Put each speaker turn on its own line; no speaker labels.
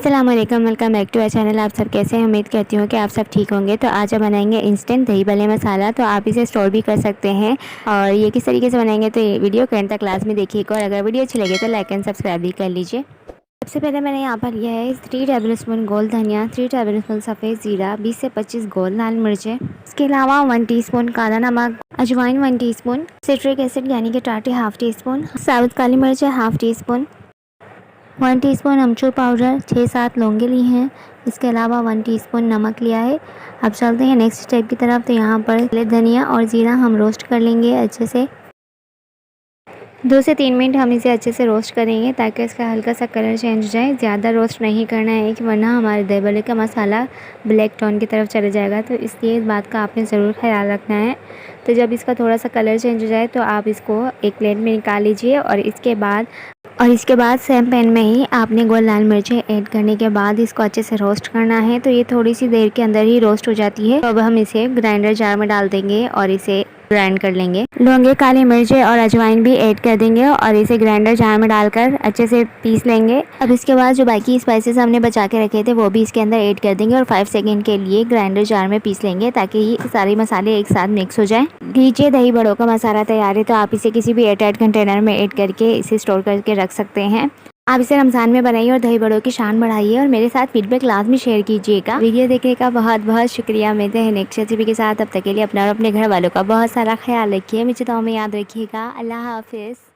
अस्सलाम वालेकुम, welcome back to our channel. आप सब कैसे हैं? उम्मीद करती हूँ कि आप सब ठीक होंगे। तो आज हम बनाएंगे इंस्टेंट दही भल्ले मसाला। तो आप इसे स्टोर भी कर सकते हैं और ये किस तरीके से बनाएंगे तो ये वीडियो को एंड तक क्लास में देखिएगा। और अगर वीडियो अच्छी लगे तो लाइक एंड सब्सक्राइब भी कर लीजिए। सबसे पहले मैंने यहाँ पर लिया है 3 टेबल स्पून गोल धनिया, 3 टेबल स्पून सफ़ेद ज़ीरा, 20 से 25 गोल लाल मिर्चें। इसके अलावा 1 टीस्पून काला नमक, अजवाइन 1 टीस्पून, सिट्रिक एसिड यानी कि टाटे हाफ़ टी स्पून, साबुत काली मिर्च हाफ़ टी स्पून, 1 टीस्पून अमचूर पाउडर, 6-7 लौंगे ली हैं। इसके अलावा 1 टीस्पून नमक लिया है। अब चलते हैं नेक्स्ट स्टेप की तरफ। तो यहाँ पर धनिया और ज़ीरा हम रोस्ट कर लेंगे अच्छे से। 2 से 3 मिनट हम इसे अच्छे से रोस्ट करेंगे ताकि इसका हल्का सा कलर चेंज हो जाए। ज़्यादा रोस्ट नहीं करना है कि वरना हमारे दही भल्ले का मसाला ब्लैक टोन की तरफ चले जाएगा। तो इसलिए इस बात का आपने ज़रूर ख्याल रखना है। तो जब इसका थोड़ा सा कलर चेंज हो जाए तो आप इसको एक प्लेट में निकाल लीजिए। और इसके बाद सेम पैन में ही आपने गोल लाल मिर्चें ऐड करने के बाद इसको अच्छे से रोस्ट करना है। तो ये थोड़ी सी देर के अंदर ही रोस्ट हो जाती है। तो अब हम इसे ग्राइंडर जार में डाल देंगे और इसे ग्राइंड कर लेंगे। लौंगे, काली मिर्चें और अजवाइन भी ऐड कर देंगे और इसे ग्राइंडर जार में डालकर अच्छे से पीस लेंगे। अब इसके बाद जो बाकी स्पाइसेस हमने बचा के रखे थे वो भी इसके अंदर ऐड कर देंगे और 5 सेकंड के लिए ग्राइंडर जार में पीस लेंगे ताकि ये सारे मसाले एक साथ मिक्स हो जाए। लीजिए, दही बड़ों का मसाला तैयार है। तो आप इसे किसी भी एयरटाइट कंटेनर में ऐड करके इसे स्टोर करके रख सकते हैं। आप इसे रमज़ान में बनाइए और दही बड़ों की शान बढ़ाइए और मेरे साथ फीडबैक लाजमी शेयर कीजिएगा। वीडियो देखने का बहुत बहुत शुक्रिया। मिलते हैं नेक्स्ट रेसिपी के साथ। तब तक के लिए अपना और अपने घर वालों का बहुत सारा ख्याल रखिए। मुझे दुआ में याद रखिएगा। अल्लाह हाफिज़।